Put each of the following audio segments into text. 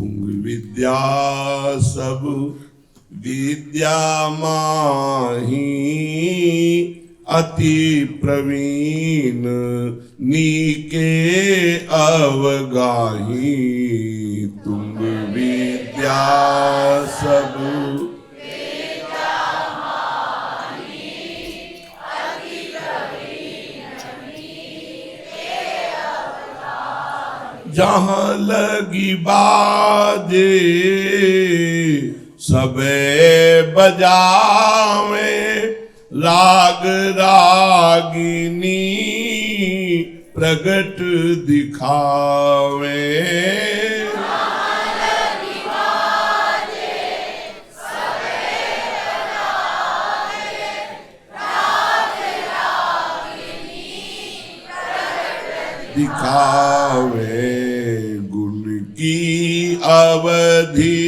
तुंग विद्या सब विद्या माही अति प्रवीण नीके अवगाही तुंग विद्या सब जहाँ लगी बाजे सबे बजावे राग रागिनी प्रगट दिखावे दिखावे गुण की अवधि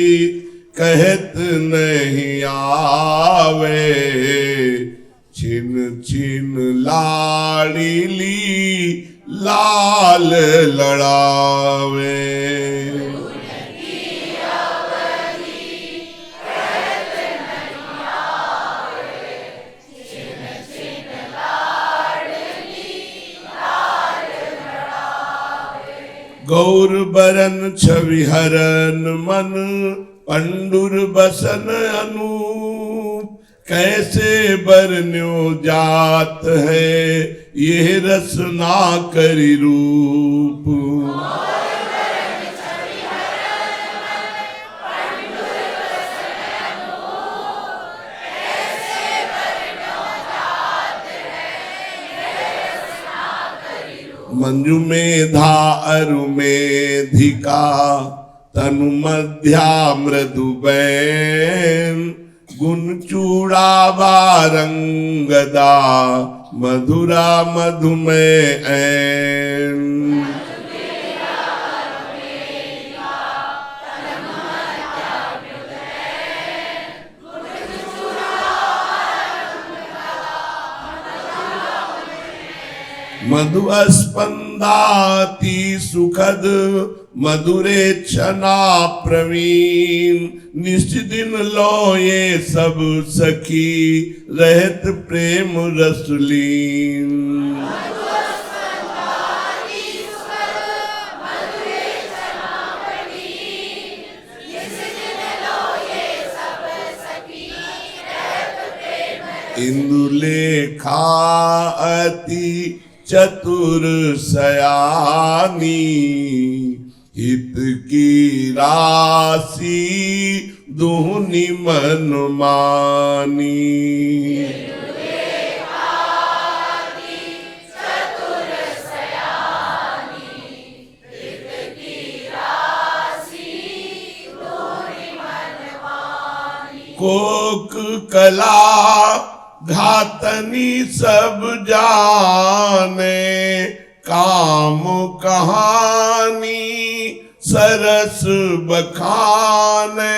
कहत नहीं आवे छिन छिन लाडली लाल लड़ावे गौर बरन छवि हरन मन पंडुर बसन अनूप कैसे बरन्यो जात है ये रसना करी रूप मंजू मेधा अरु मेधिका तनु मध्या मृदु बैन गुण चूड़ा बारंगदा मधुरा मधुमेह ऐन मधु स्पंदाति सुखद मधुरे छना प्रवीण निश्चिदिन लो ये सब सखी रहत प्रेम रसलीन इंदुलेखा अति चतुर सयानी हित की राशि दुहनी मन मानी कोक कला घातनी सब जाने काम कहानी सरस बखाने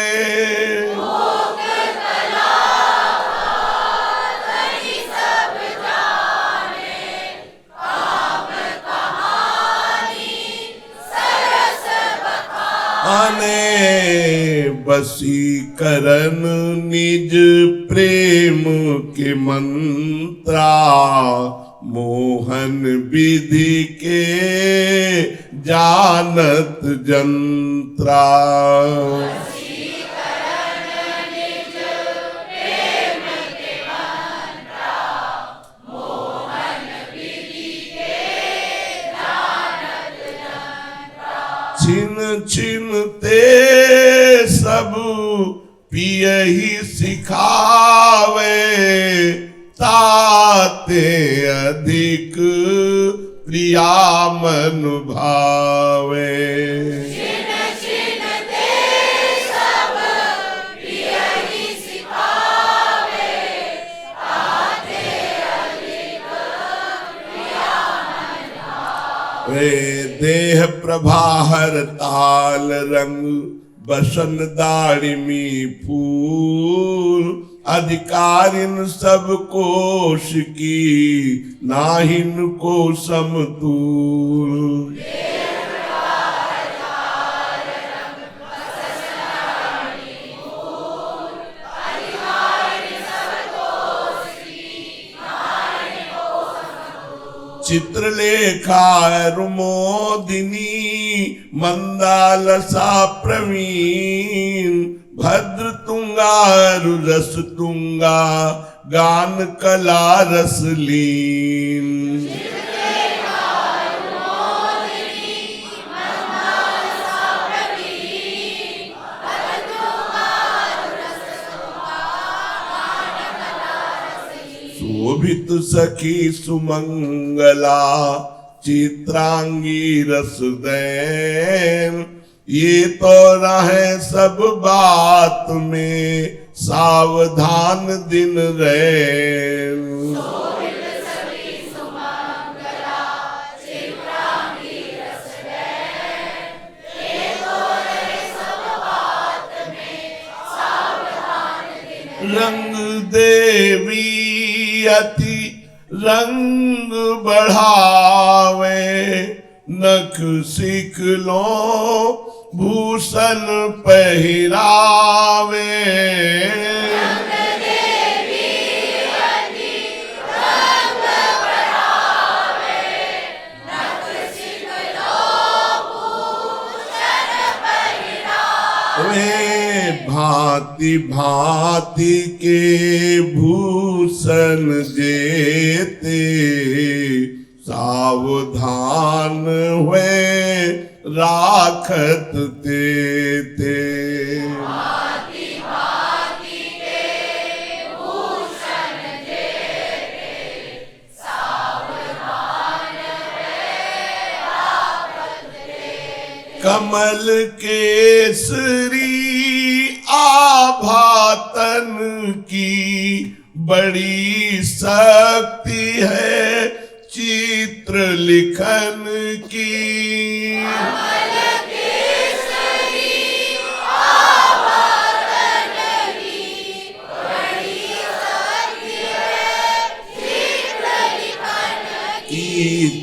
वशीकरण निज प्रेम के मंत्रा मोहन विधि के जानत जंत्रा छिन छिन ते सब पियहि सिखावे ताते अधिक प्रिया मन भावे वे देह प्रभाहर ताल रंग बसन दाड़िमी फूल अधिकारिन सब कोश की नाहिन को समतूल चित्रलेखा रुमोदिनी मंदालसा प्रवीण भद्र तुंगा रस तुंगा गान कला रसलीन। शोभित सखी सुमंगला चित्रांगी रसदैन ये तो रहे सब बात में सावधान दिन रैन। रंग देवी अति रंग बढ़ावे नख सिख लो भूषण पहरावे। वे भांति भांति के भूषण जेते सावधान हुए राखत ते। कमल केसरी आभातन की बड़ी शक्ति है चित्र लिखन की। कमल केसरी आभातन की बड़ी शक्ति है चित्र लिखन की।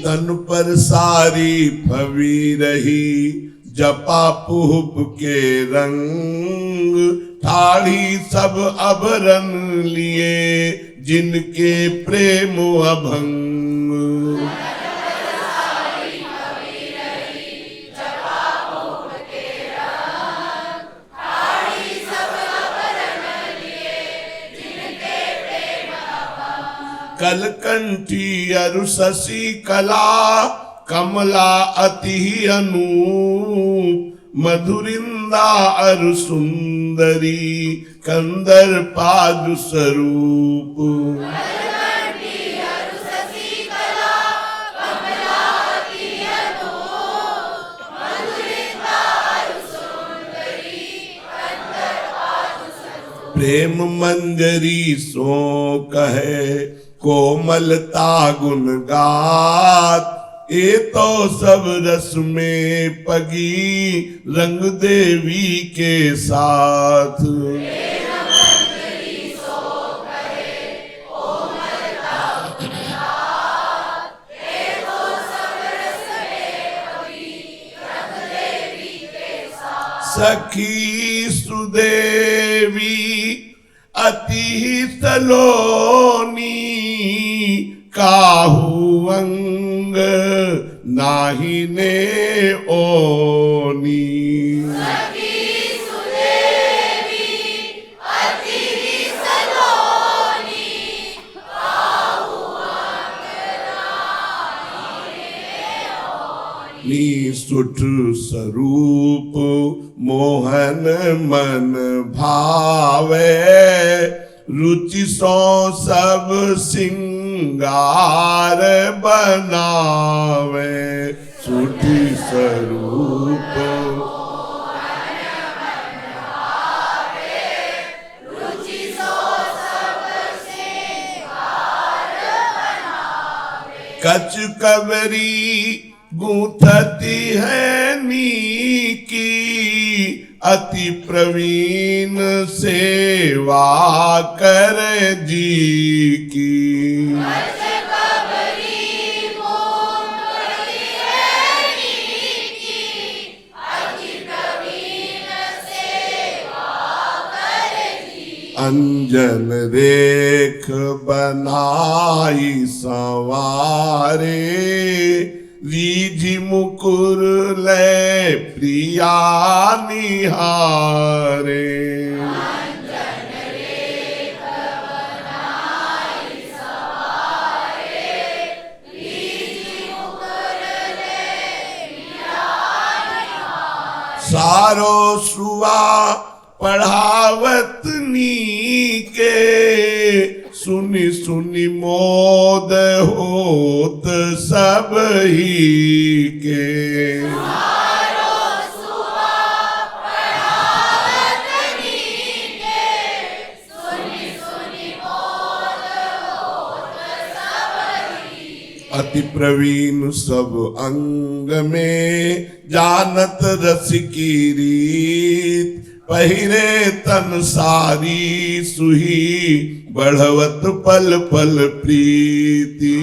तन पर सारी फवी रही जपा पुहब के रंग ठाड़ी सब अभरन लिए जिनके प्रेम अभंग। कलकंठी अरु शशि कला कमला अति अनूप मधुरिंदा अरु सुंदरी कंदर पादु स्वरूप। प्रेम मंजरी सो कहे कोमलता गुण गात ये तो सब रस में पगी रंग देवी के साथ। सखी सुदेवी अति सलोनी काहू अंग नाही ने ओनी। सुठ स्वरूप मोहन मन भावे रुचि सो सब सिंगार बनावे। सुठ स्वरूप कच कवरी गूंथती है नीकी अति प्रवीण सेवा कर जी की। अंजन रेख बनाई संवारे, रीझ मुकुर ले प्रिया निहारे। सारो सुआ पढ़ावत नीके, सुनि सुनि मोद होत सब ही के। सारो सुआ पढ़ावत नीके, सुनि सुनि मोद होत सब ही। अति प्रवीण सब अंग में, जानत रस की रीत, पहिरे तन सारी सुही, बढ़वत पल पल प्रीति।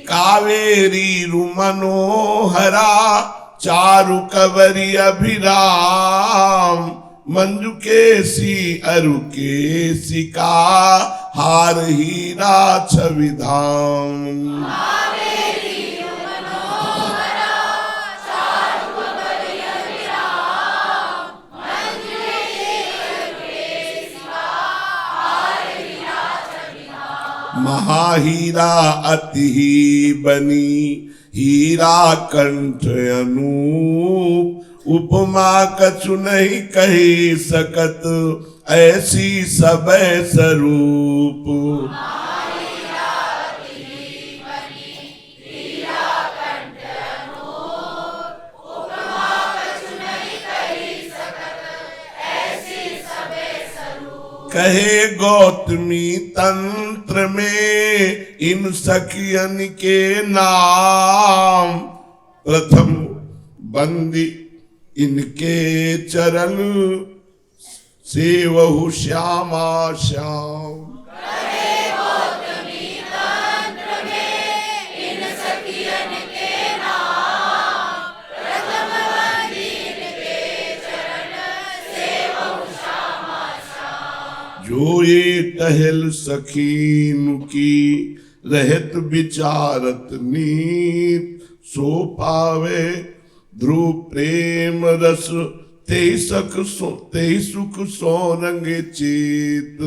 कावेरी रुमनोहरा, चारु कवरी अभिराम, मंजु केसी अरु केसी का, हार हीरा छविधाम। महाहीरा अति ही बनी, हीरा कंठ अनूप, उपमा कछु नहीं कही सकत, ऐसी सब स्वरूप। कहे गौतमी तंत्र में इन सखियन के नाम, प्रथम बंदी इनके चरण, सेवहु श्यामा श्याम। कहे गौतमी तंत्र में इन सखियन के नाम, प्रथम बंदी इनके चरण, सेवहु श्यामा श्याम। जो ये टहल सखीनु की, रहत विचारत नीत, सो पावे ध्रुव प्रेम रस, ते सुख सो रंग चित।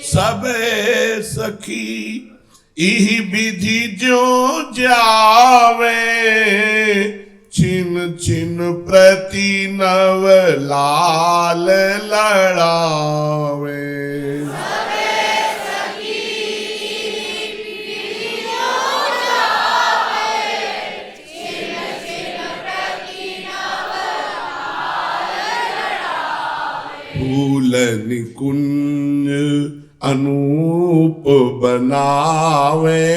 सबे सखी इही विधि जो जावे, छिन छिन प्रति नव लाल लड़ावे। फूल निकुंज अनूप बनावे,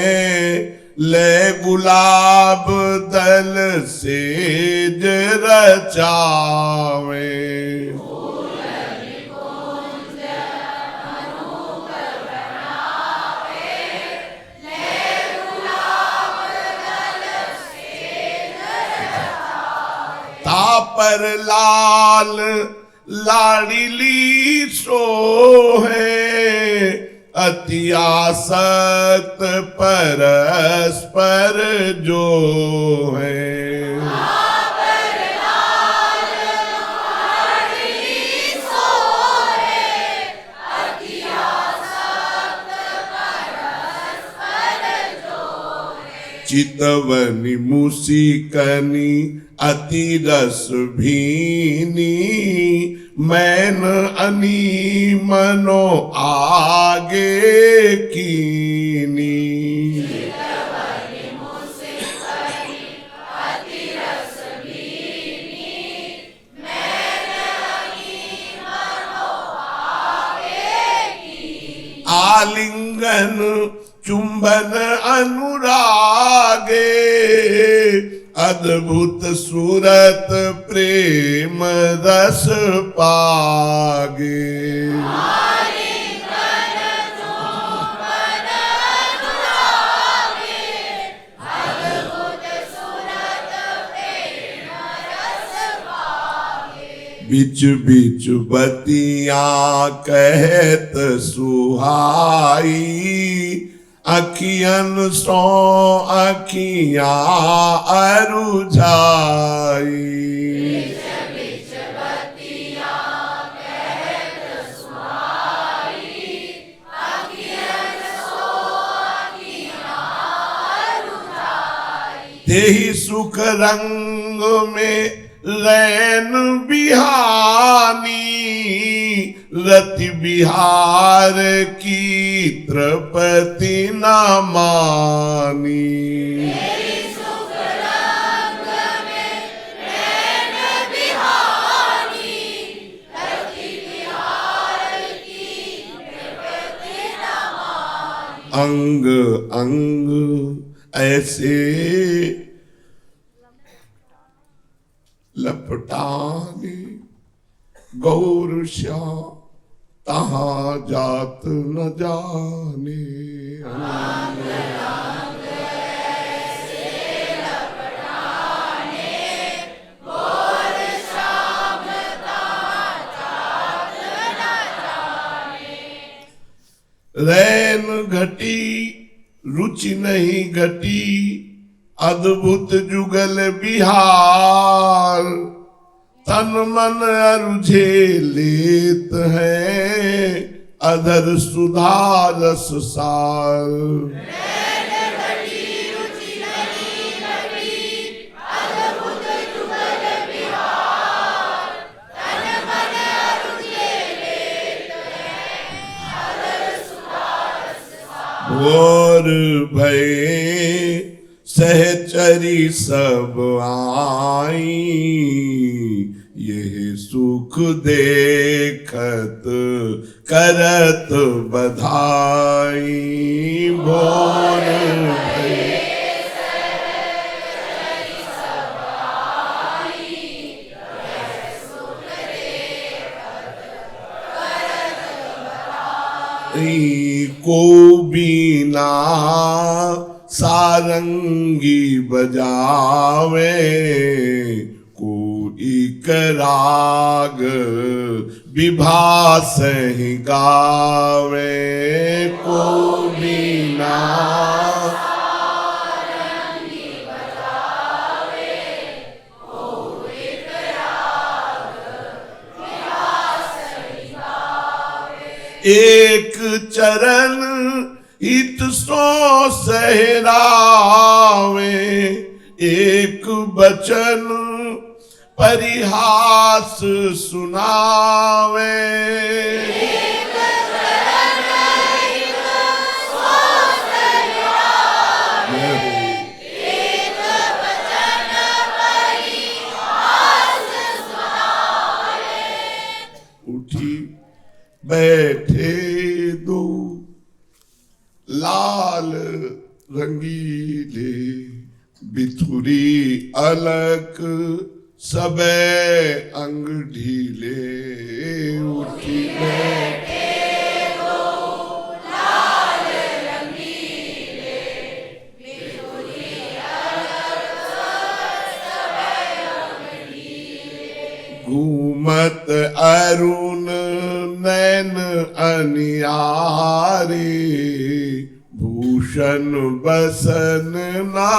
ले गुलाब दल सेज रचावे। तापर लाल लाडली सोहे, अति आसक्त परस्पर जो है। चितवनी मुसिकनी अति रस भीनी, मैन अनी मनो आगे कीनी। आलिंगन चुंबन अनुरागे, अद्भुत सूरत प्रेम रस पागे। बिच बिच बतियां कहत सुहाई, अखियन सो अखियां अरुझाई। तेहि सुख रंग में रैन बिहानी, रति बिहार की तृपति न मानी। अंग अंग ऐसे लपटाने, गौर श्याम तहाँ जात न जाने। रैन घटी रुचि नहीं घटी, अद्भुत जुगल बिहार। तन मन अरुझे लेत है, अधर सुधा रस सार। घोर भय सहचरी सब आई, यह सुख देखत करत बधाई। घोर भय को बीना सारंगी बजावे, कोई राग विभास ही गावे। को बीना एक चरण हित सो सहरावे, एक बचन परिहास सुनावे। उठी बैठे दो लाल रंगीले, बिथुरी अलक सबे अंग ढीले। उठी बैठे दो लाल रंगीले, बिथुरी अलक सबे अंग ढीले। घूमत अरुण नैन अनियारे, भूषण बसन ना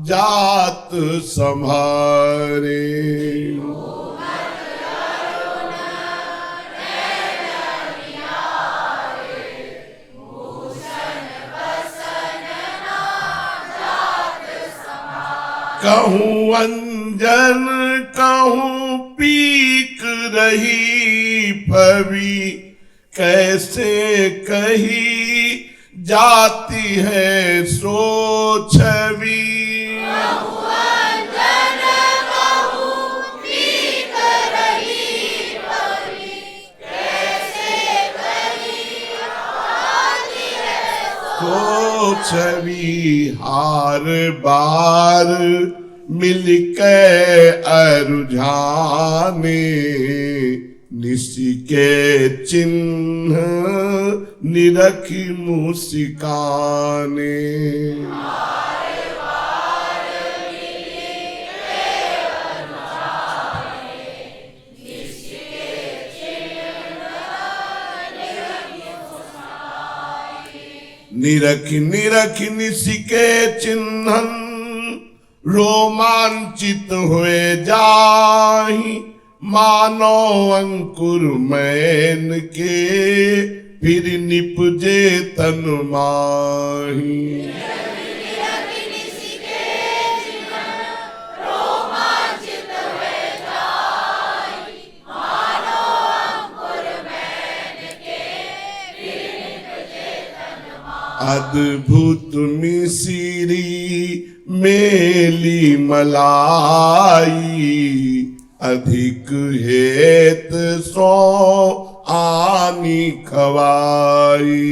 जात संभारे। कहूँ अंजन कहूँ पीक रही पवी, कैसे कही जाती है सो छवि। को छवि हार बार मिलके अरुझाने निशि के चिन्ह निरखी मुस्काने। निरखी निरखी निशि के चिन्हन रोमांचित हुए जाहि मानो अंकुर मैन के फिर निपजे तन माही। अद्भुत मिसिरी मेली मलाई अधिक हेत सो आनी खवाई।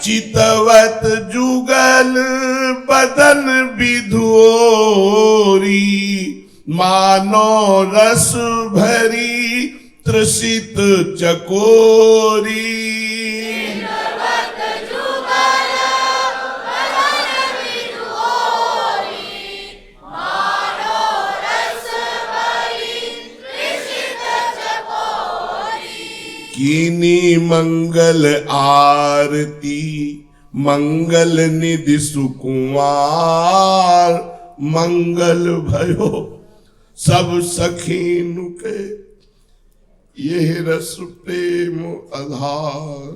चितवत जुगल बदन विधोरी मानो रस भरी त्रसित चकोरी। कीनी मंगल आरती मंगल निधि सुकुमार मंगल भयो सब सखीनु के यह रस प्रेम आधार।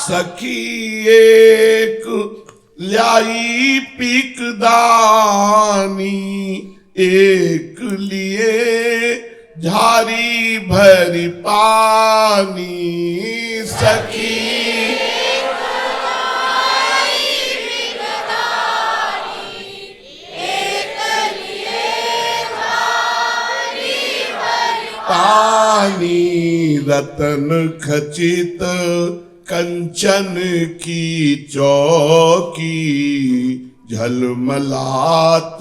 सखी एक ल्याई पीक दानी एक लिए झारी भरी पानी। सखी पानी रतन खचित कंचन की चौकी झलमलात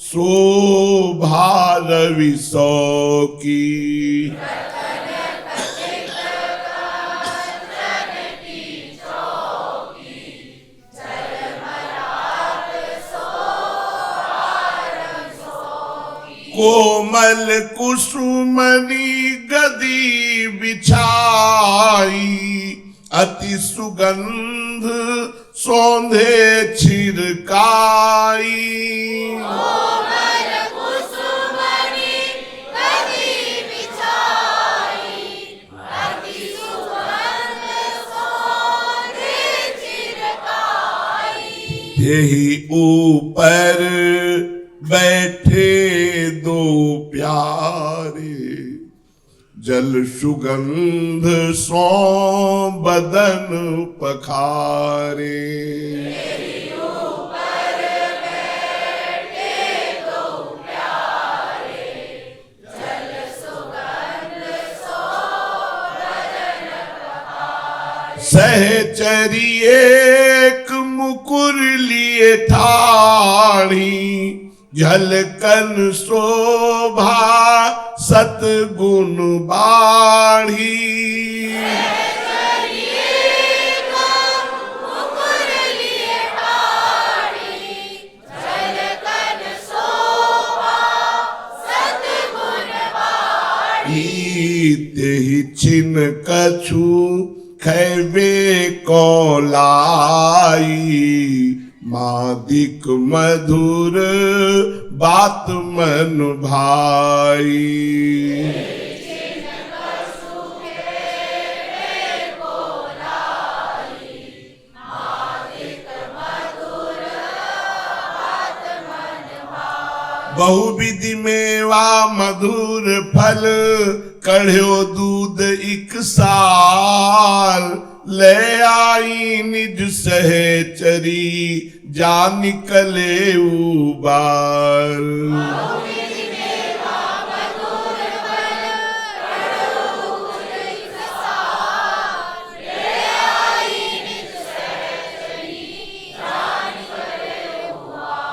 शोभा रवि सौ की। कोमल कुसुमनी गदी बिछाई अति सुगंध सौंधे छिड़काई। कोमल कुसुमनी गदी बिछाई अति सुगंध सौंधे छिड़काई। यही ऊपर बैठे दो प्यारे जल सुगंध सो बदन पखारे। ऊपर बैठे दो प्यारे जल सुगंध सो बदन पखारे। सहचरी एक मुकुर लिए ठाणी झलकन शोभा सतगुण बाढ़ी। ही छिन कछु खैबे कौलाई मादिक मधुर बात मन भाई। बहुविधि मेवा मधुर फल कढ़्यो दूध एक सार ले आई निज सहचरी जा निकले उबार।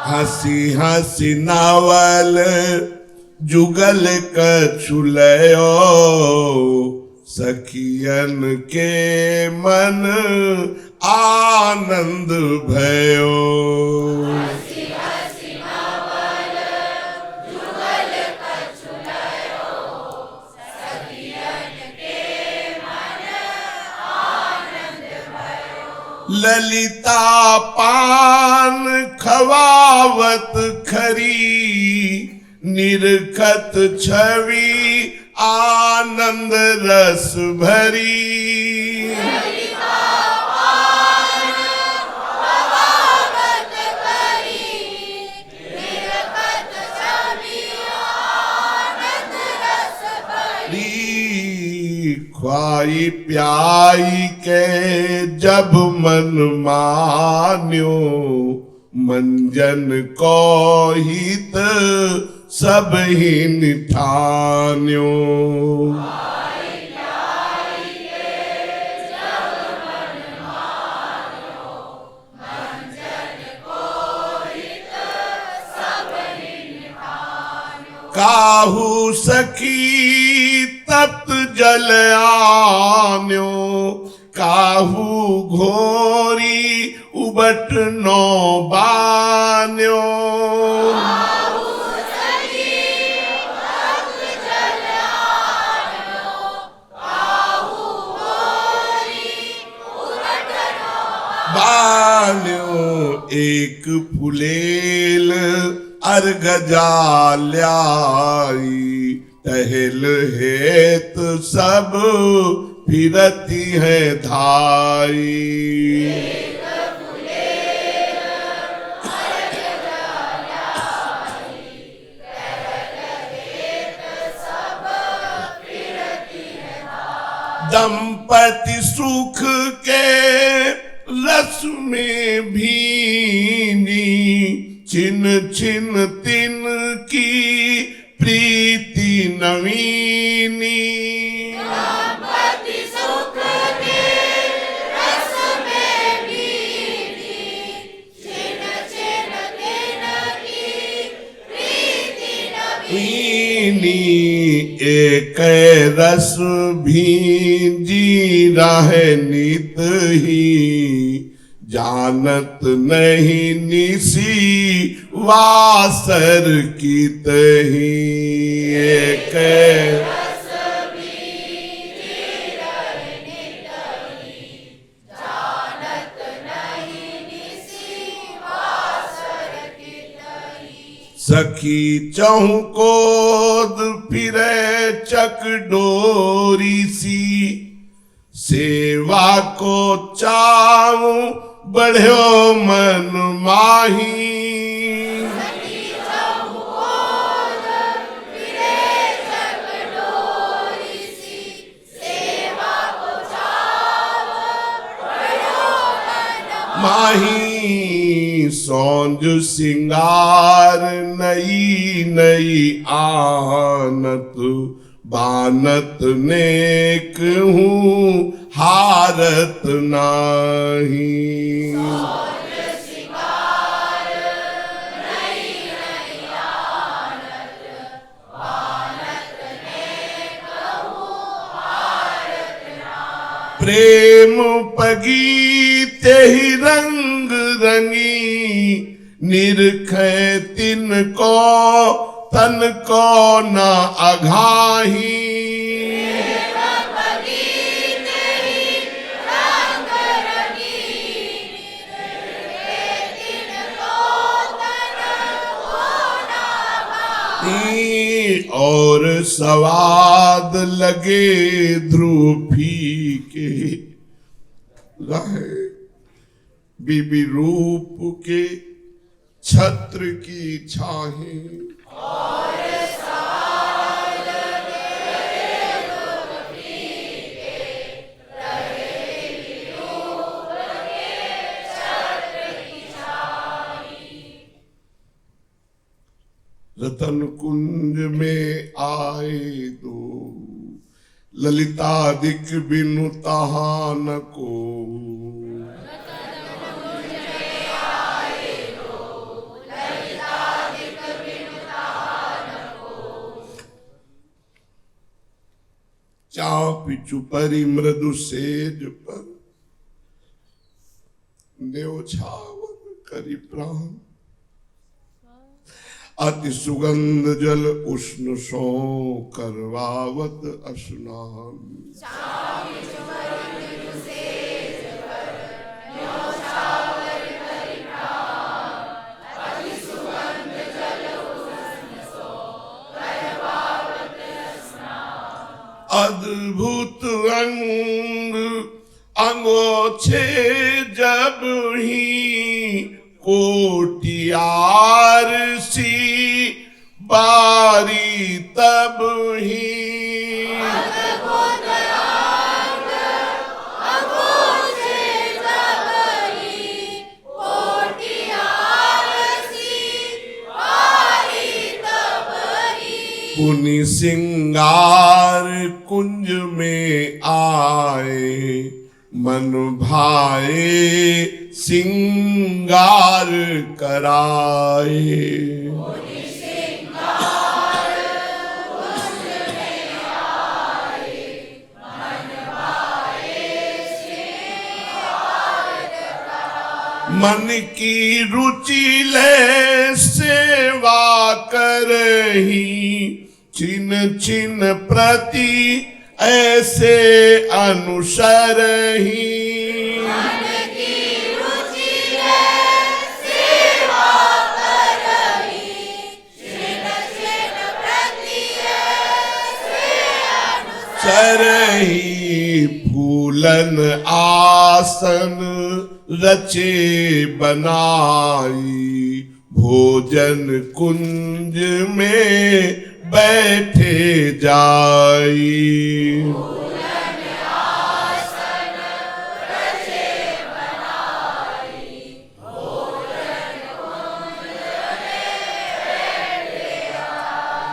हसी हसी नावल जुगल कछुलयो सखियन के मन आनंद भयो। ललिता पान खवावत खरी निरखत छवि आनंद रस भरी। ख्वाई प्याई के जब मन मान्यो मंजन को हित सब ही निठान्यो। काहू सखी तप्त जल आन्यो काहू घोरी उबट नो बान्यो। बान्यो एक फुलेल अर्घ जाल्याई टहल हेत सब फिरती है धाई। दंपति सुख के रस में भीनी छिन छिन तिन की प्रीति नवीनी। दंपति सुख के रस में भीनी छिन छिन तिन की प्रीति नवीनी। एक रस भींजी रहे नित ही जानत नहीं निसी वासर की तही। एक रस भींजी रहे नित ही जानत नहीं निसी वासर की तही। सखी चौकोद फिरे चकडोरी सी सेवा को चाऊ बढ़्यो मन माही। माही सौंज सिंगार नई नई आनत बानत नेक हूँ हारत नाही। प्रेम पगीते ही रंग रंगी निरखे तिन को तन को न अघाही। और सवाद लगे ध्रुवी के रहे बीबी रूप के छत्र की छाहे। रतन कुंज में आए दो, ललितादिक बिनु तहा न को। चाप चुपरी मृदु सेज पर, न्योछावर करी प्राण। अति सुगंध जल उष्ण सो, करवावत स्नान। अद्भुत अंग अंगोछे जब ही, कोटियार सी बारी तब ही। पुनि सिंगार कुंज में आए, मन भाए सिंगार कराए। मन की रुचि ले सेवा करही, छिन छिन प्रति ऐसे अनुसरही। सरही फूलन आसन रचे बनाई, भोजन कुंज में बैठे जाई।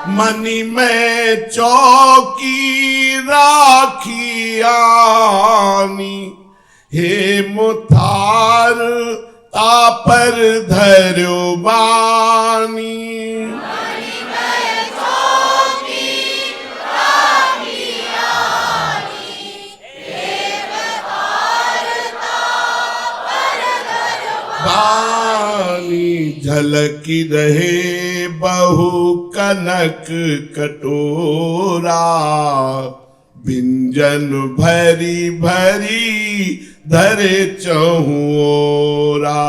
मनि में चौकी राखी आनी, हे मुथार तापर धर्यो बानी। बानी झलकी रहे बहु कनक कटोरा, व्यंजन भरी भरी धरे चहुओरा।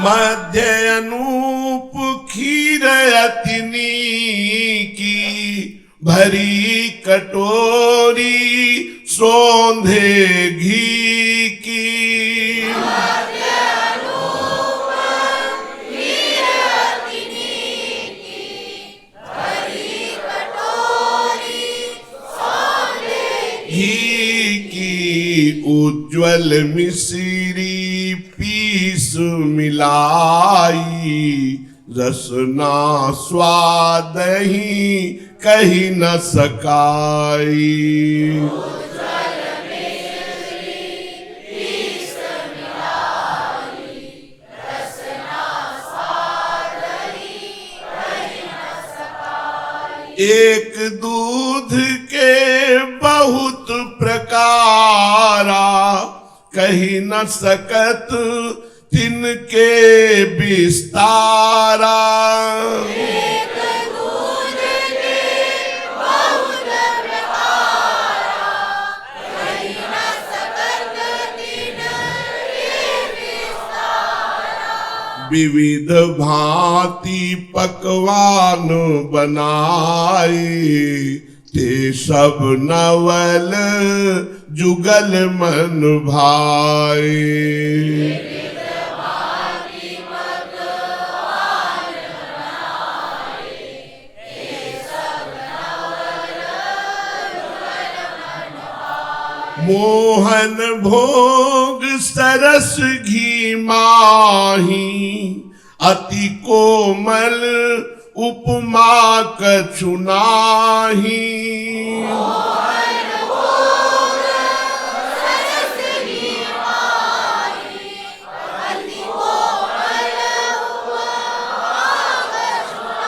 मध्य अनूप खीर अतिनी की, भरी कटोरी सौंधे घी की। घी की उज्ज्वल मिश्री पीस मिलाई, रसना स्वाद ही कही न सकाई। एक दूध के बहुत प्रकारा, कही न सकत तिनके विस्तारा। विविध भांति पकवान बनाए, ते सब नवल जुगल मन भाए। मोहन भोग सरस घी माही, अति कोमल उपमा कछु नाही।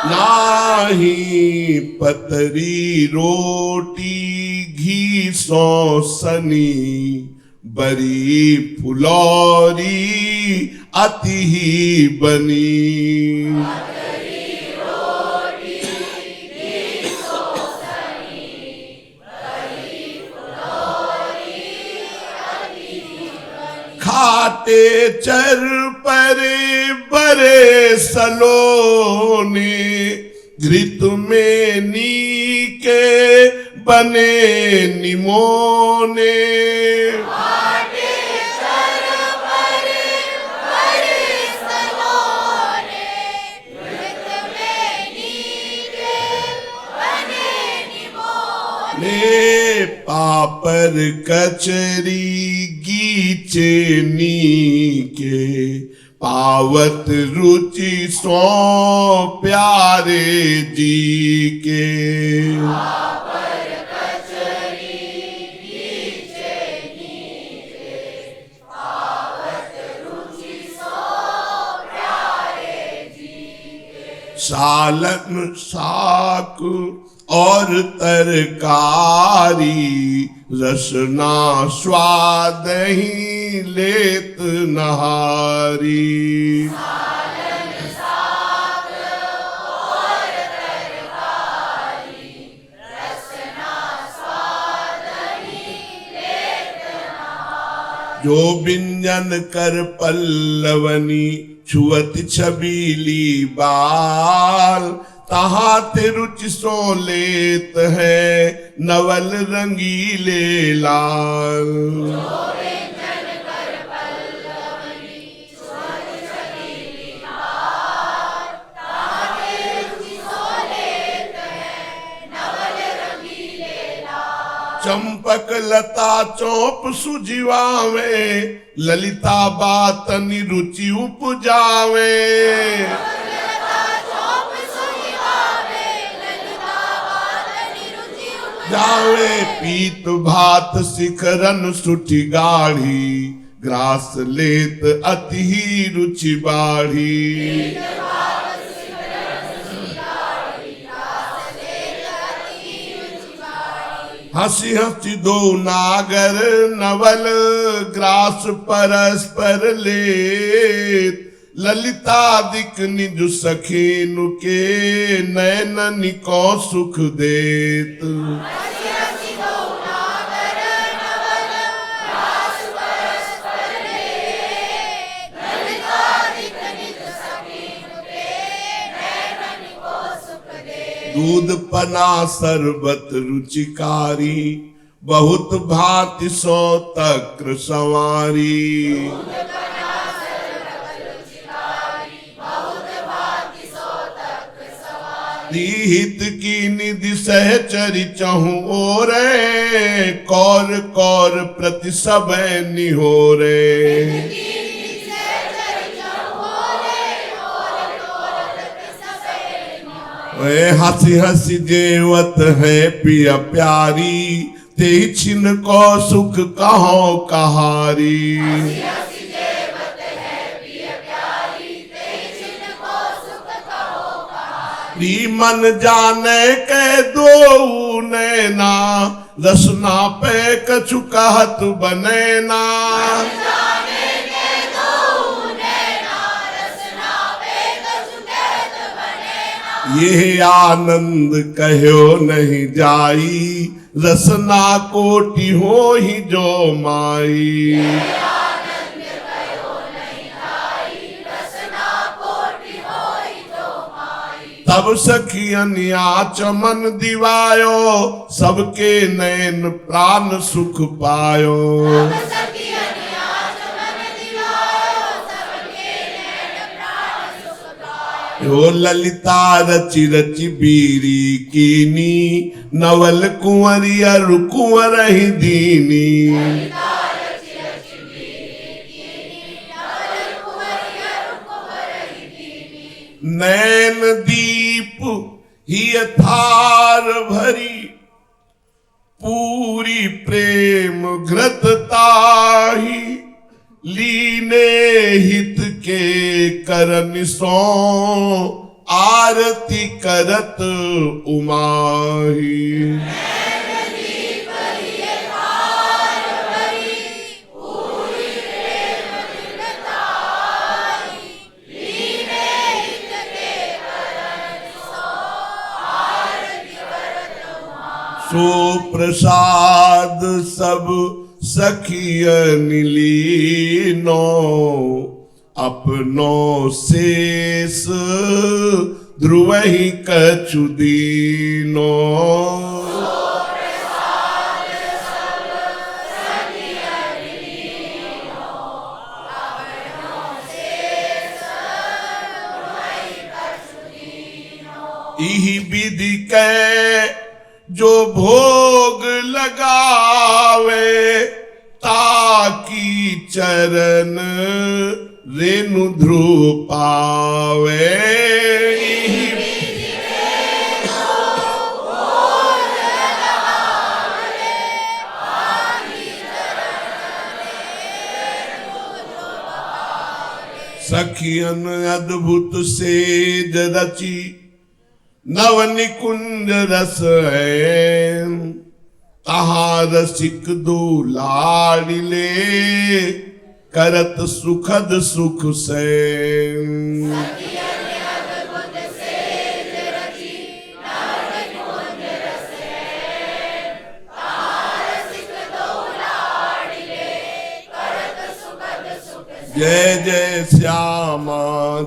नाही पतरी रोटी घी सौसनी, बरी फुलौरी अति ही बनी। खाते चर परे बरे सलोने, घृत में नीके बने निमोने। ने पापर कचरी गीचे नीके, पावत रुचि सो प्यारे जी के। सालन साक और तरकारी, रसना स्वाद ही लेत नहारी। जो व्यंजन कर पल्लवनी, छुअत छबीली बाल, तहाँ ते रुचि सो लेत है नवल रंगीले लाल। चंपक लता चौप सुजीवावे, ललिता बातनि रुचि उपजावे। जावे पीत भात शिखरन सुठी गाढ़ी, ग्रास लेत अति ही रुचि बाढ़ी। हंसी हंसी दो नागर नवल, ग्रास परस्पर लेत। ललिता दिक निज सखीनु के, नैनन को सुख देत। दूध पना शरबत रुचिकारी, बहुत भांति सो तक्र संवारी। हित की निधि सहचरी चहु ओरे, कौर कौर प्रति सब निहोरे। हंसी हंसी जेवत है पिया प्यारी, ते छिन को सुख कहो कहारी। मन जाने के दो नैना, रसना पे कछु कहत बनेना। ये आनंद कहो नहीं जाई, रसना कोटि हो ही जो माई। तब सखियन आचमन दिवायो, सबके नैन प्राण सुख पायो। ओ ललिता रचि रचि बीरी कीनी, नवल कुंवरिया कुंवर ही दीनी। नैन दीप ही थार भरी, पूरी प्रेम घृत ताही। लीने हित के करन सो, आरती करत उमाही। सो प्रसाद सब सखियन लीनो, अपनो शेष ध्रुवहि कछु दीनो। इहि विधि कै जो भोग लगावे, ताकि चरण रेणु ध्रुव पावे। सखियन अद्भुत सेज रची, नव निकुंज रस है। तहाँ रसिक दो लाडिले, करत सुखद सुख से। जय जय श्यामा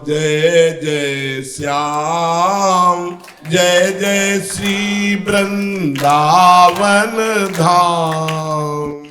जय जय श्याम, जय जय श्री वृंदावन धाम।